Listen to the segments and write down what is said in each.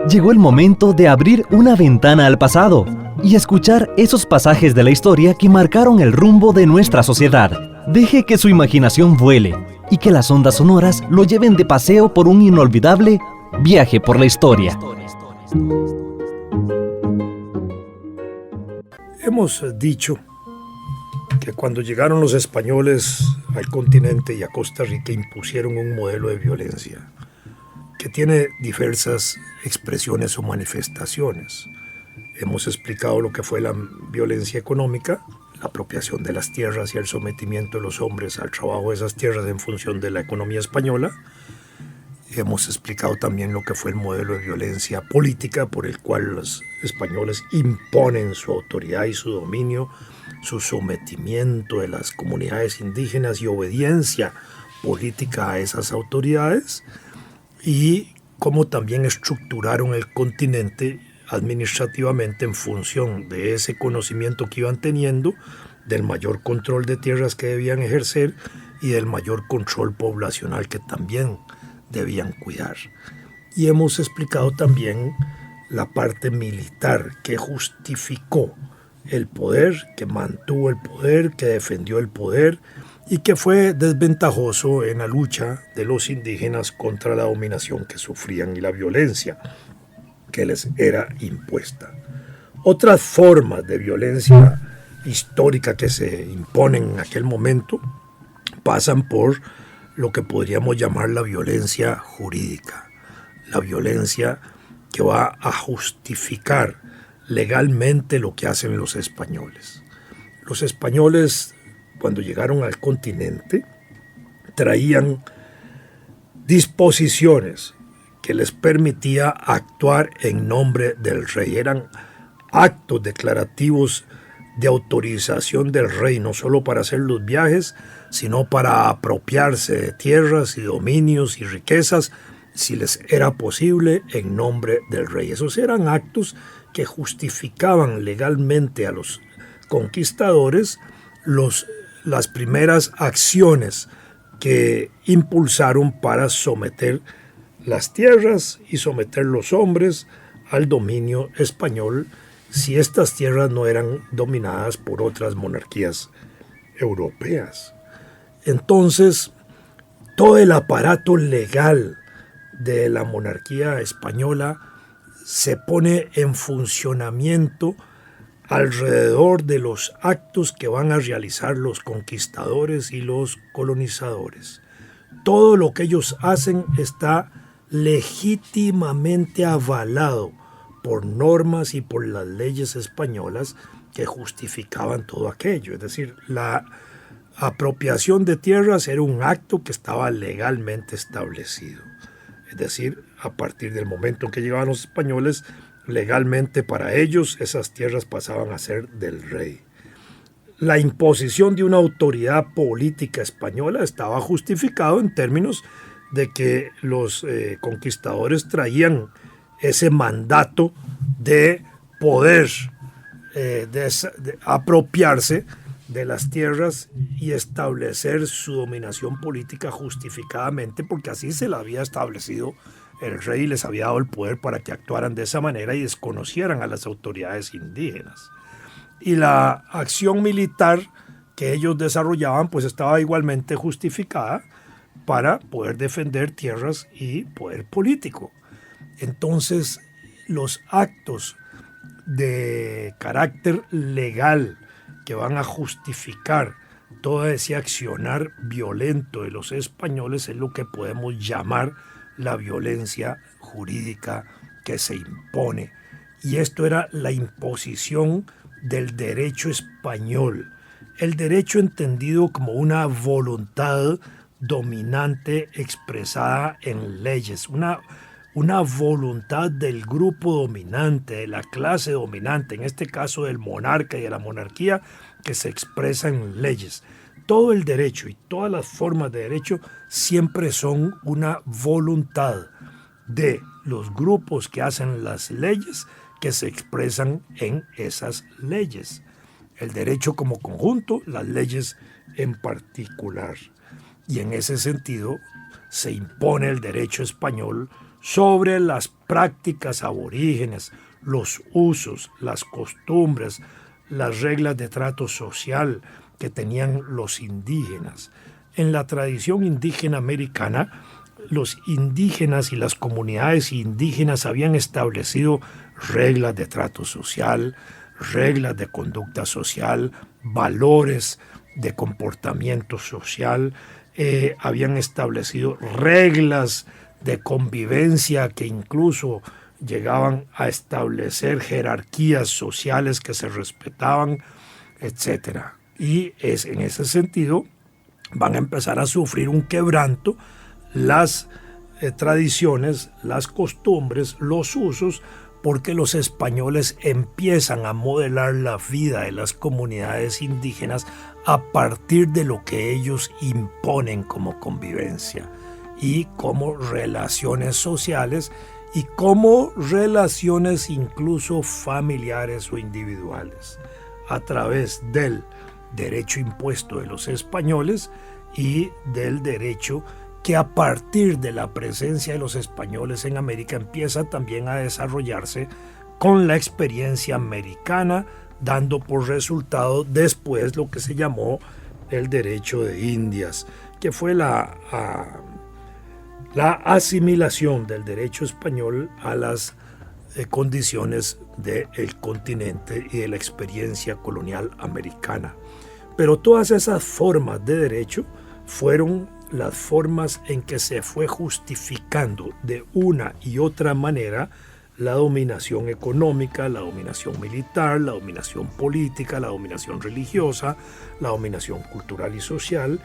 Llegó el momento de abrir una ventana al pasado y escuchar esos pasajes de la historia que marcaron el rumbo de nuestra sociedad. Deje que su imaginación vuele y que las ondas sonoras lo lleven de paseo por un inolvidable viaje por la historia. Hemos dicho que cuando llegaron los españoles al continente y a Costa Rica impusieron un modelo de violencia que tiene diversas expresiones o manifestaciones. Hemos explicado lo que fue la violencia económica, la apropiación de las tierras y el sometimiento de los hombres al trabajo de esas tierras en función de la economía española. Hemos explicado también lo que fue el modelo de violencia política por el cual los españoles imponen su autoridad y su dominio, su sometimiento de las comunidades indígenas y obediencia política a esas autoridades, y cómo también estructuraron el continente administrativamente en función de ese conocimiento que iban teniendo, del mayor control de tierras que debían ejercer y del mayor control poblacional que también debían cuidar. Y hemos explicado también la parte militar que justificó el poder, que mantuvo el poder, que defendió el poder y que fue desventajoso en la lucha de los indígenas contra la dominación que sufrían y la violencia que les era impuesta. Otras formas de violencia histórica que se imponen en aquel momento pasan por lo que podríamos llamar la violencia jurídica, la violencia que va a justificar legalmente lo que hacen los españoles. Los españoles, cuando llegaron al continente, traían disposiciones que les permitía actuar en nombre del rey. Eran actos declarativos de autorización del rey, no solo para hacer los viajes, sino para apropiarse de tierras y dominios y riquezas, si les era posible, en nombre del rey. Esos eran actos que justificaban legalmente a los conquistadores las primeras acciones que impulsaron para someter las tierras y someter los hombres al dominio español, si estas tierras no eran dominadas por otras monarquías europeas. Entonces, todo el aparato legal de la monarquía española se pone en funcionamiento alrededor de los actos que van a realizar los conquistadores y los colonizadores. Todo lo que ellos hacen está legítimamente avalado por normas y por las leyes españolas que justificaban todo aquello. Es decir, la apropiación de tierras era un acto que estaba legalmente establecido. Es decir, a partir del momento en que llegaban los españoles, legalmente para ellos esas tierras pasaban a ser del rey. La imposición de una autoridad política española estaba justificado en términos de que los conquistadores traían ese mandato de poder de apropiarse de las tierras y establecer su dominación política justificadamente, porque así se la había establecido el rey y les había dado el poder para que actuaran de esa manera y desconocieran a las autoridades indígenas. Y la acción militar que ellos desarrollaban pues estaba igualmente justificada para poder defender tierras y poder político. Entonces, los actos de carácter legal que van a justificar todo ese accionar violento de los españoles es lo que podemos llamar la violencia jurídica que se impone. Y esto era la imposición del derecho español, el derecho entendido como una voluntad dominante expresada en leyes, una voluntad del grupo dominante, de la clase dominante, en este caso del monarca y de la monarquía, que se expresa en leyes. Todo el derecho y todas las formas de derecho siempre son una voluntad de los grupos que hacen las leyes que se expresan en esas leyes. El derecho como conjunto, las leyes en particular. y en ese sentido se impone el derecho español sobre las prácticas aborígenes, los usos, las costumbres, las reglas de trato social que tenían los indígenas. En la tradición indígena americana, los indígenas y las comunidades indígenas habían establecido reglas de trato social, reglas de conducta social, valores de comportamiento social, habían establecido reglas de convivencia que incluso llegaban a establecer jerarquías sociales que se respetaban, etc. Y en ese sentido van a empezar a sufrir un quebranto las tradiciones, las costumbres, los usos, porque los españoles empiezan a modelar la vida de las comunidades indígenas a partir de lo que ellos imponen como convivencia y como relaciones sociales y como relaciones incluso familiares o individuales, a través del derecho impuesto de los españoles y del derecho que a partir de la presencia de los españoles en América empieza también a desarrollarse con la experiencia americana, dando por resultado después lo que se llamó el derecho de Indias, que fue la asimilación del derecho español a las condiciones del continente y de la experiencia colonial americana. Pero todas esas formas de derecho fueron las formas en que se fue justificando de una y otra manera la dominación económica, la dominación militar, la dominación política, la dominación religiosa, la dominación cultural y social,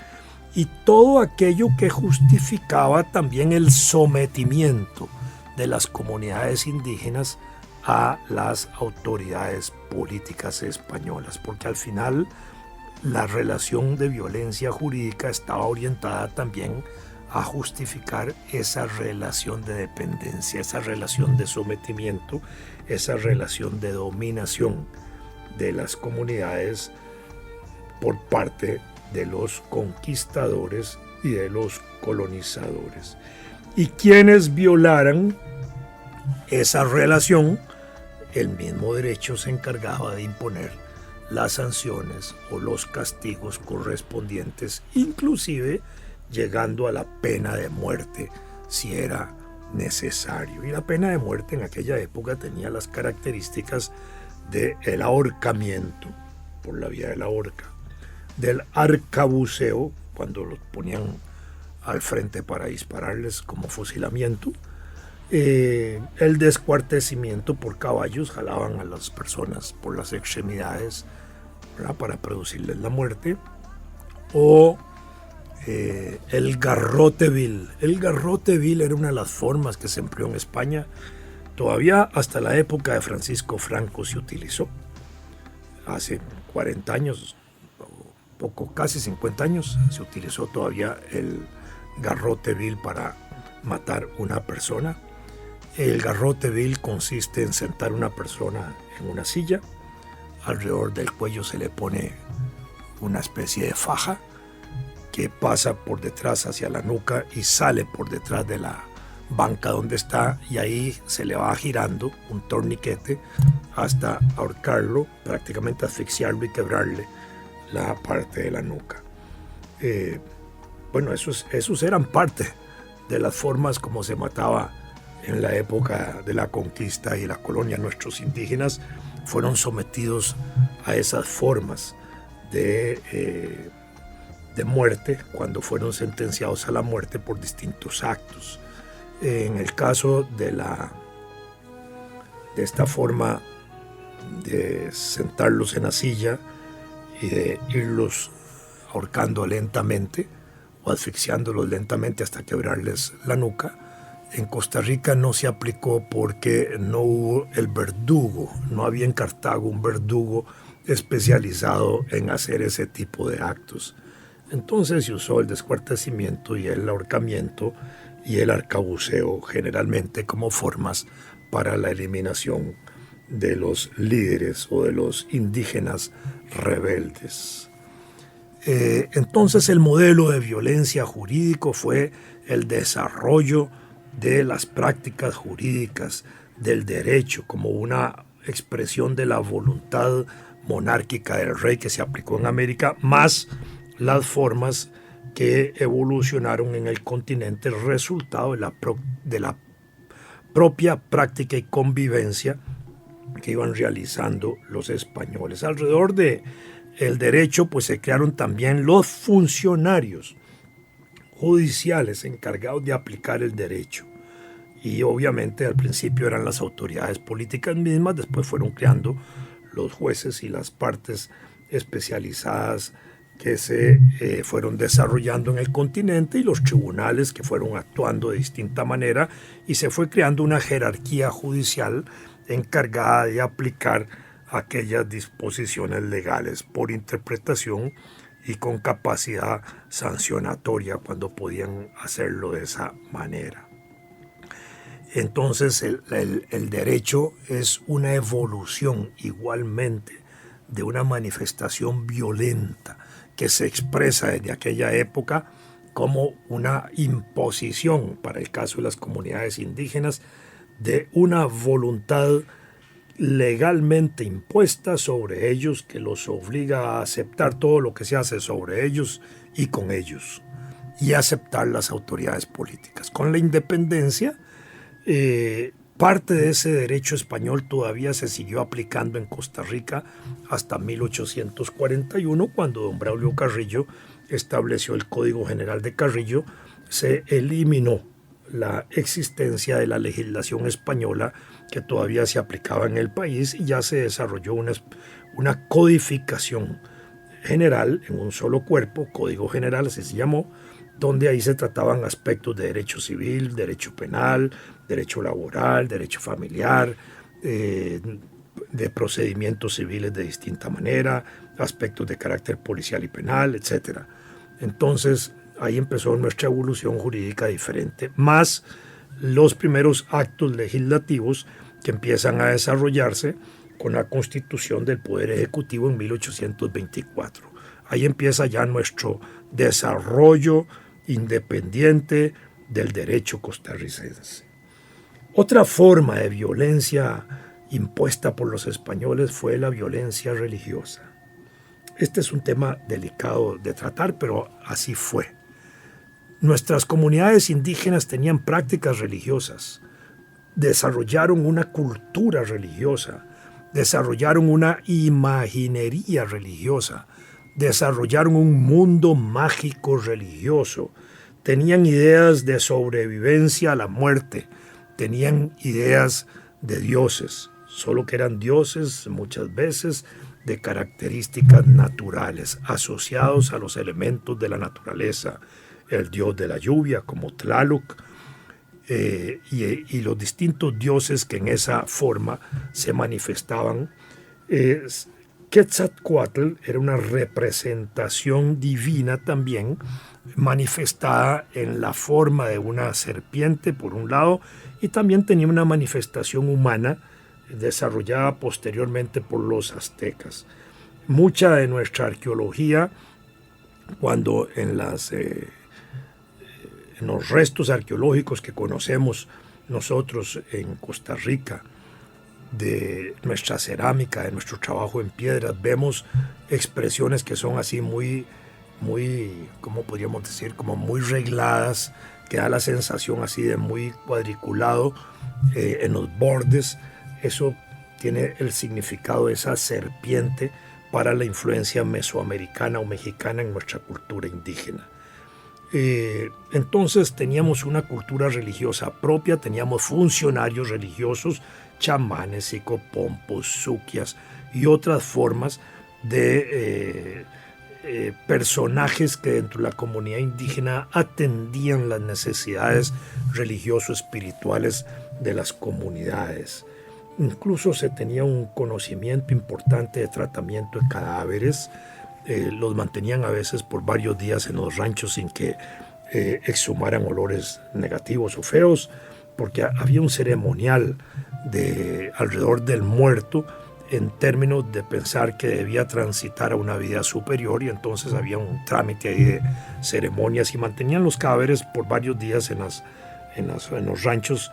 y todo aquello que justificaba también el sometimiento de las comunidades indígenas a las autoridades políticas españolas, porque al final la relación de violencia jurídica estaba orientada también a justificar esa relación de dependencia, esa relación de sometimiento, esa relación de dominación de las comunidades por parte de los conquistadores y de los colonizadores. Y quienes violaran esa relación, el mismo derecho se encargaba de imponer las sanciones o los castigos correspondientes, inclusive llegando a la pena de muerte si era necesario. Y la pena de muerte en aquella época tenía las características del ahorcamiento por la vía de la horca, del arcabuceo, cuando los ponían al frente para dispararles como fusilamiento, el descuartecimiento por caballos, jalaban a las personas por las extremidades, ¿verdad?, para producirles la muerte, o el garrote vil. El garrote vil era una de las formas que se empleó en España. Todavía hasta la época de Francisco Franco se utilizó. Hace 40 años, poco, casi 50 años, se utilizó todavía el garrote vil para matar una persona. El garrote vil consiste en sentar a una persona en una silla, alrededor del cuello se le pone una especie de faja que pasa por detrás hacia la nuca y sale por detrás de la banca donde está, y ahí se le va girando un torniquete hasta ahorcarlo, prácticamente asfixiarlo y quebrarle la parte de la nuca. Bueno, esos eran parte de las formas como se mataba en la época de la conquista y la colonia. Nuestros indígenas fueron sometidos a esas formas de muerte cuando fueron sentenciados a la muerte por distintos actos. En el caso de esta forma de sentarlos en la silla y de irlos ahorcando lentamente o asfixiándolos lentamente hasta quebrarles la nuca, en Costa Rica no se aplicó porque no hubo el verdugo, no había en Cartago un verdugo especializado en hacer ese tipo de actos. Entonces se usó el descuartecimiento y el ahorcamiento y el arcabuceo generalmente como formas para la eliminación de los líderes o de los indígenas rebeldes. Entonces el modelo de violencia jurídico fue el desarrollo de las prácticas jurídicas del derecho como una expresión de la voluntad monárquica del rey que se aplicó en América, más las formas que evolucionaron en el continente, el resultado de la propia práctica y convivencia que iban realizando los españoles. Alrededor de el derecho, pues se crearon también los funcionarios judiciales encargados de aplicar el derecho. Y obviamente al principio eran las autoridades políticas mismas, después fueron creando los jueces y las partes especializadas que se fueron desarrollando en el continente y los tribunales que fueron actuando de distinta manera y se fue creando una jerarquía judicial encargada de aplicar aquellas disposiciones legales por interpretación y con capacidad sancionatoria cuando podían hacerlo de esa manera. Entonces el derecho es una evolución igualmente de una manifestación violenta que se expresa desde aquella época como una imposición, para el caso de las comunidades indígenas, de una voluntad legalmente impuesta sobre ellos que los obliga a aceptar todo lo que se hace sobre ellos y con ellos y aceptar las autoridades políticas. Con la independencia, parte de ese derecho español todavía se siguió aplicando en Costa Rica hasta 1841, cuando don Braulio Carrillo estableció el Código General de Carrillo. Se eliminó la existencia de la legislación española que todavía se aplicaba en el país y ya se desarrolló una codificación general en un solo cuerpo, Código General así se llamó, donde ahí se trataban aspectos de derecho civil, derecho penal, derecho laboral, derecho familiar, de procedimientos civiles de distinta manera, aspectos de carácter policial y penal, etc. Entonces, ahí empezó nuestra evolución jurídica diferente, más los primeros actos legislativos que empiezan a desarrollarse con la constitución del Poder Ejecutivo en 1824. Ahí empieza ya nuestro desarrollo independiente del derecho costarricense. Otra forma de violencia impuesta por los españoles fue la violencia religiosa. Este es un tema delicado de tratar, pero así fue. Nuestras comunidades indígenas tenían prácticas religiosas, desarrollaron una cultura religiosa, desarrollaron una imaginería religiosa, desarrollaron un mundo mágico religioso, tenían ideas de sobrevivencia a la muerte, tenían ideas de dioses, solo que eran dioses muchas veces de características naturales, asociados a los elementos de la naturaleza, el dios de la lluvia como Tlaloc, y los distintos dioses que en esa forma se manifestaban. Quetzalcóatl era una representación divina también, manifestada en la forma de una serpiente por un lado, y también tenía una manifestación humana desarrollada posteriormente por los aztecas. Mucha de nuestra arqueología, cuando en los restos arqueológicos que conocemos nosotros en Costa Rica, de nuestra cerámica, de nuestro trabajo en piedras, vemos expresiones que son así muy, ¿cómo podríamos decir? Como muy regladas, que da la sensación así de muy cuadriculado en los bordes. Eso tiene el significado de esa serpiente para la influencia mesoamericana o mexicana en nuestra cultura indígena. Entonces teníamos una cultura religiosa propia, teníamos funcionarios religiosos, chamanes, psicopompos, suquias y otras formas de personajes que dentro de la comunidad indígena atendían las necesidades religioso-espirituales de las comunidades. Incluso se tenía un conocimiento importante de tratamiento de cadáveres. Los mantenían a veces por varios días en los ranchos sin que exhumaran olores negativos o feos, porque había un ceremonial alrededor del muerto en términos de pensar que debía transitar a una vida superior, y entonces había un trámite ahí de ceremonias y mantenían los cadáveres por varios días en los ranchos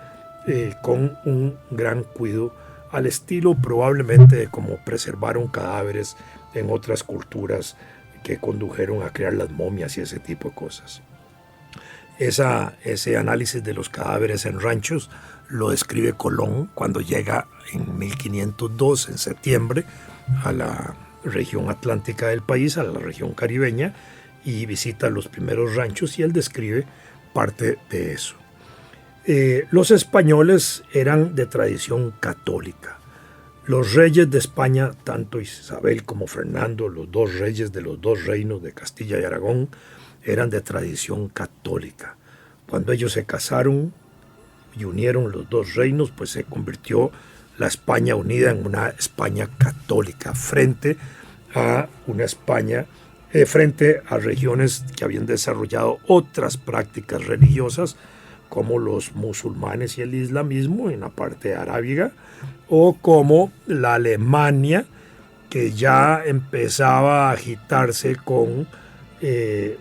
con un gran cuidado, al estilo probablemente de como preservaron cadáveres en otras culturas que condujeron a crear las momias y ese tipo de cosas. Ese análisis de los cadáveres en ranchos lo describe Colón cuando llega en 1502, en septiembre, a la región atlántica del país, a la región caribeña, y visita los primeros ranchos, y él describe parte de eso. Los españoles eran de tradición católica. Los reyes de España, tanto Isabel como Fernando, los dos reyes de los dos reinos de Castilla y Aragón, eran de tradición católica. Cuando ellos se casaron y unieron los dos reinos, pues se convirtió la España unida en una España católica frente a una España, frente a regiones que habían desarrollado otras prácticas religiosas, como los musulmanes y el islamismo en la parte arábiga, o como la Alemania, que ya empezaba a agitarse con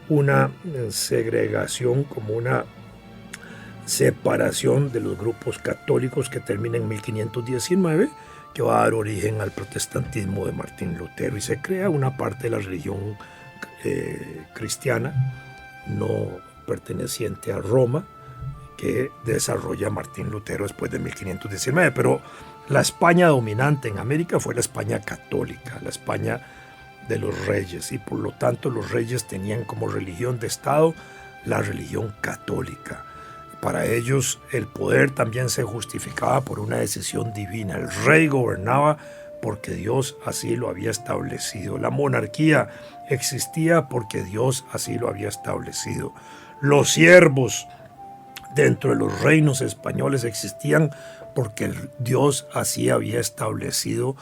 una segregación, como una separación de los grupos católicos que termina en 1519, que va a dar origen al protestantismo de Martín Lutero, y se crea una parte de la religión cristiana no perteneciente a Roma, que desarrolla Martín Lutero después de 1519. Pero la España dominante en América fue la España católica, la España de los reyes, y por lo tanto los reyes tenían como religión de Estado la religión católica. Para ellos el poder también se justificaba por una decisión divina. El rey gobernaba porque Dios así lo había establecido. La monarquía existía porque Dios así lo había establecido. Los siervos dentro de los reinos españoles existían porque Dios así había establecido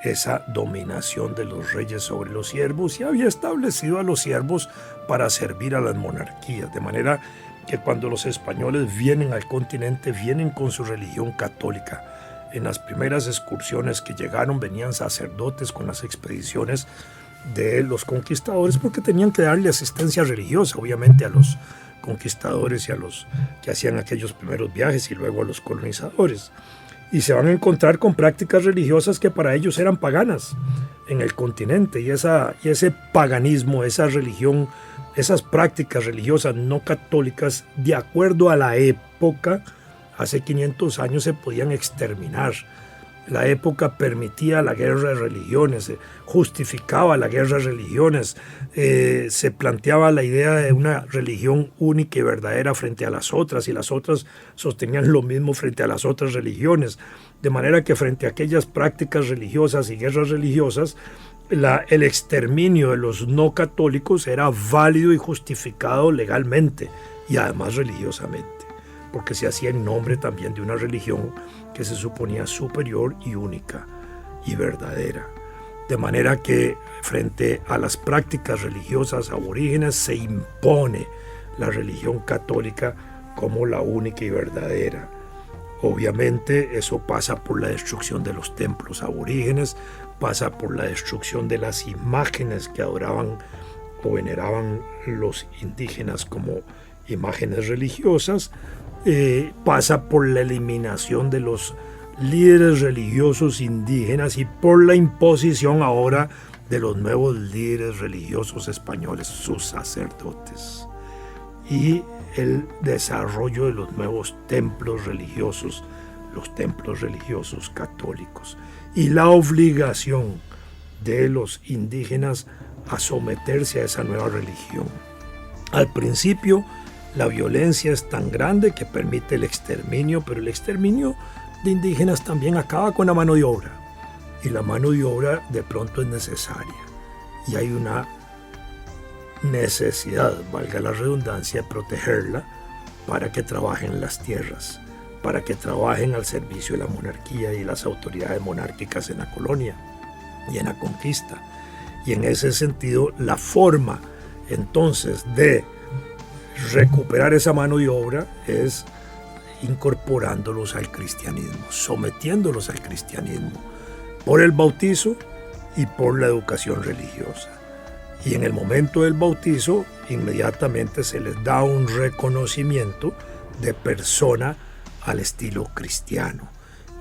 esa dominación de los reyes sobre los siervos, y había establecido a los siervos para servir a las monarquías, de manera que cuando los españoles vienen al continente, vienen con su religión católica. En las primeras excursiones que llegaron venían sacerdotes con las expediciones de los conquistadores, porque tenían que darle asistencia religiosa, obviamente, a los conquistadores y a los que hacían aquellos primeros viajes, y luego a los colonizadores. Y se van a encontrar con prácticas religiosas que para ellos eran paganas en el continente, y ese paganismo, esa religión, esas prácticas religiosas no católicas, de acuerdo a la época, hace 500 años se podían exterminar. La época permitía la guerra de religiones, justificaba la guerra de religiones, se planteaba la idea de una religión única y verdadera frente a las otras, y las otras sostenían lo mismo frente a las otras religiones. De manera que frente a aquellas prácticas religiosas y guerras religiosas, el exterminio de los no católicos era válido y justificado legalmente, y además religiosamente, porque se hacía en nombre también de una religión que se suponía superior y única y verdadera. De manera que frente a las prácticas religiosas aborígenes se impone la religión católica como la única y verdadera. Obviamente eso pasa por la destrucción de los templos aborígenes, pasa por la destrucción de las imágenes que adoraban o veneraban los indígenas como imágenes religiosas, pasa por la eliminación de los líderes religiosos indígenas y por la imposición ahora de los nuevos líderes religiosos españoles, sus sacerdotes, y el desarrollo de los nuevos templos religiosos, los templos religiosos católicos, y la obligación de los indígenas a someterse a esa nueva religión. Al principio, la violencia es tan grande que permite el exterminio, pero el exterminio de indígenas también acaba con la mano de obra. Y la mano de obra de pronto es necesaria. Y hay una necesidad, valga la redundancia, de protegerla para que trabajen las tierras, para que trabajen al servicio de la monarquía y las autoridades monárquicas en la colonia y en la conquista. Y en ese sentido, la forma entonces de recuperar esa mano de obra es incorporándolos al cristianismo, sometiéndolos al cristianismo, por el bautizo y por la educación religiosa. Y en el momento del bautizo, inmediatamente se les da un reconocimiento de persona al estilo cristiano.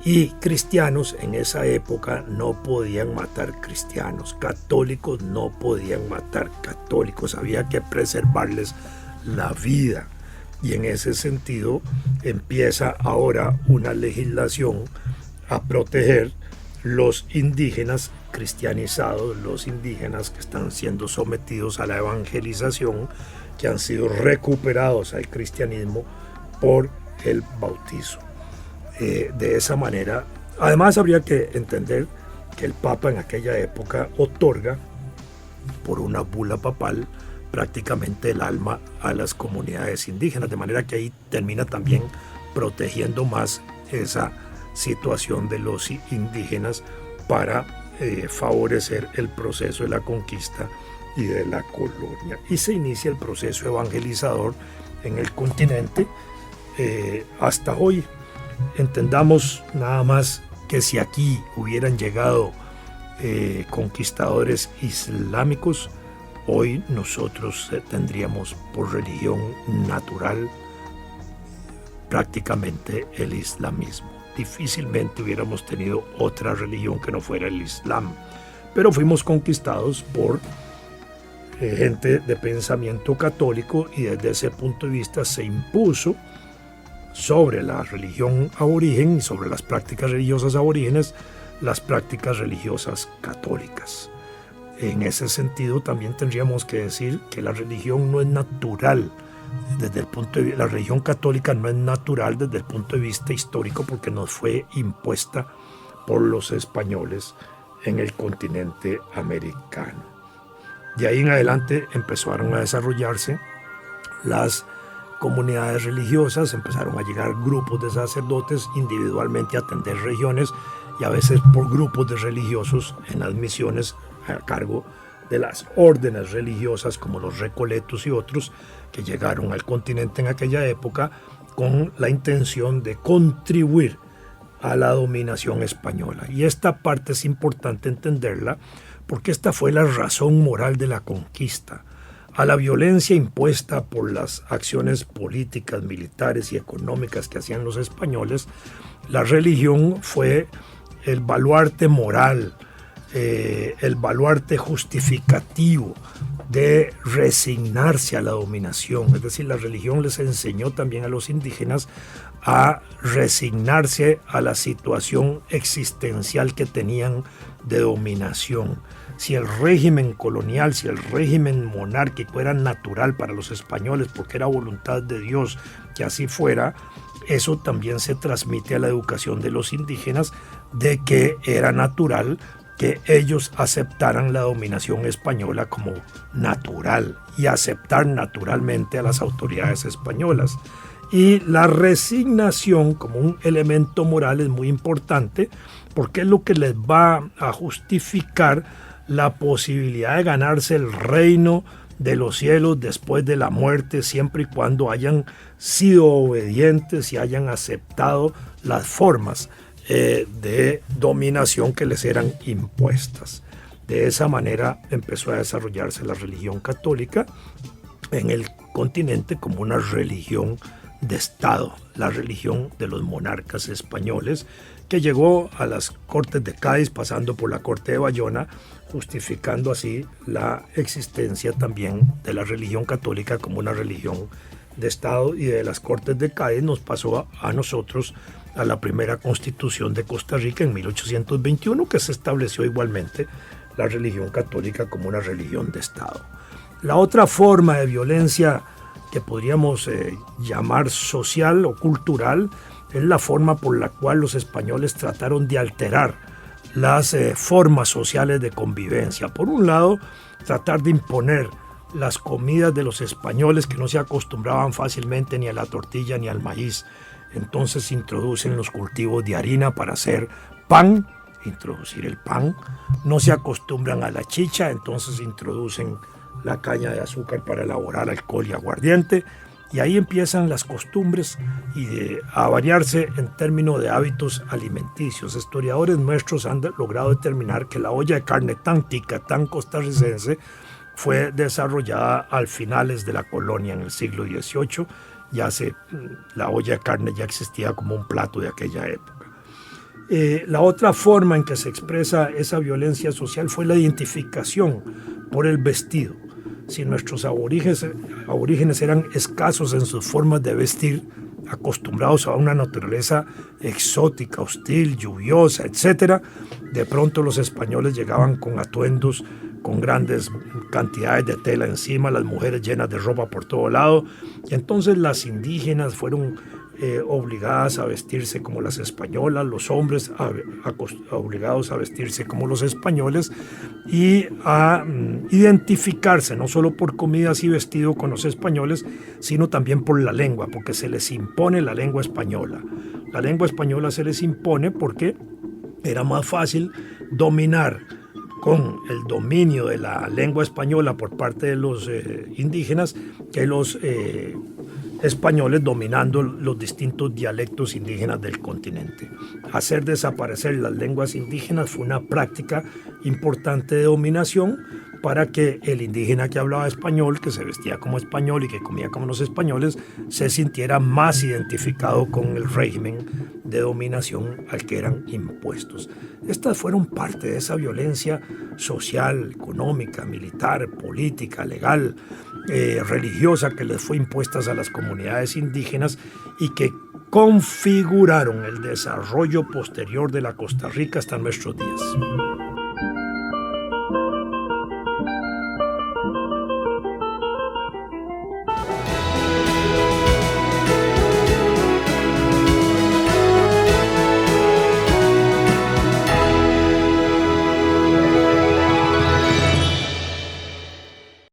Y cristianos en esa época no podían matar cristianos, católicos no podían matar católicos, había que preservarles la vida. Y en ese sentido empieza ahora una legislación a proteger los indígenas cristianizados, los indígenas que están siendo sometidos a la evangelización, que han sido recuperados al cristianismo por el bautizo. De esa manera, además habría que entender que el Papa en aquella época otorga por una bula papal prácticamente el alma a las comunidades indígenas, de manera que ahí termina también protegiendo más esa situación de los indígenas para favorecer el proceso de la conquista y de la colonia. Y se inicia el proceso evangelizador en el continente hasta hoy. Entendamos nada más que si aquí hubieran llegado conquistadores islámicos, hoy nosotros tendríamos por religión natural prácticamente el islamismo. Difícilmente hubiéramos tenido otra religión que no fuera el Islam, pero fuimos conquistados por gente de pensamiento católico y desde ese punto de vista se impuso sobre la religión aborigen y sobre las prácticas religiosas aborígenes las prácticas religiosas católicas. En ese sentido también tendríamos que decir que la religión no es natural desde el punto de vista, la religión católica no es natural desde el punto de vista histórico porque nos fue impuesta por los españoles en el continente americano. De ahí en adelante empezaron a desarrollarse las comunidades religiosas, empezaron a llegar grupos de sacerdotes individualmente a atender regiones y a veces por grupos de religiosos en las misiones a cargo de las órdenes religiosas como los recoletos y otros que llegaron al continente en aquella época con la intención de contribuir a la dominación española. Y esta parte es importante entenderla porque esta fue la razón moral de la conquista. A la violencia impuesta por las acciones políticas, militares y económicas que hacían los españoles, la religión fue el baluarte moral, el baluarte justificativo de resignarse a la dominación. Es decir, la religión les enseñó también a los indígenas a resignarse a la situación existencial que tenían de dominación. Si el régimen colonial, si el régimen monárquico era natural para los españoles porque era voluntad de Dios que así fuera, eso también se transmite a la educación de los indígenas de que era natural que ellos aceptaran la dominación española como natural y aceptar naturalmente a las autoridades españolas. Y la resignación como un elemento moral es muy importante porque es lo que les va a justificar la posibilidad de ganarse el reino de los cielos después de la muerte, siempre y cuando hayan sido obedientes y hayan aceptado las formas de dominación que les eran impuestas. De esa manera empezó a desarrollarse la religión católica en el continente como una religión de Estado, la religión de los monarcas españoles, que llegó a las Cortes de Cádiz pasando por la Corte de Bayona, justificando así la existencia también de la religión católica como una religión de Estado, y de las Cortes de Cádiz nos pasó a nosotros a la primera Constitución de Costa Rica en 1821, que se estableció igualmente la religión católica como una religión de Estado. La otra forma de violencia que podríamos llamar social o cultural es la forma por la cual los españoles trataron de alterar las formas sociales de convivencia. Por un lado, tratar de imponer las comidas de los españoles que no se acostumbraban fácilmente ni a la tortilla ni al maíz. Entonces introducen los cultivos de harina para hacer pan, introducir el pan. No se acostumbran a la chicha, entonces introducen la caña de azúcar para elaborar alcohol y aguardiente. Y ahí empiezan las costumbres a variarse en términos de hábitos alimenticios. Historiadores nuestros han logrado determinar que la olla de carne tan tica, tan costarricense, fue desarrollada al finales de la colonia en el siglo XVIII. La olla de carne ya existía como un plato de aquella época. La otra forma en que se expresa esa violencia social fue la identificación por el vestido. Si nuestros aborígenes eran escasos en sus formas de vestir, acostumbrados a una naturaleza exótica, hostil, lluviosa, etc., de pronto los españoles llegaban con atuendos con grandes cantidades de tela encima, las mujeres llenas de ropa por todo lado, y entonces las indígenas fueron obligadas a vestirse como las españolas, los hombres obligados a vestirse como los españoles y a identificarse no solo por comidas y vestido con los españoles, sino también por la lengua, porque se les impone la lengua española. La lengua española se les impone porque era más fácil dominar con el dominio de la lengua española por parte de los indígenas que los españoles dominando los distintos dialectos indígenas del continente. Hacer desaparecer las lenguas indígenas fue una práctica importante de dominación para que el indígena que hablaba español, que se vestía como español y que comía como los españoles, se sintiera más identificado con el régimen de dominación al que eran impuestos. Estas fueron parte de esa violencia social, económica, militar, política, legal, religiosa que les fue impuesta a las comunidades indígenas y que configuraron el desarrollo posterior de la Costa Rica hasta nuestros días.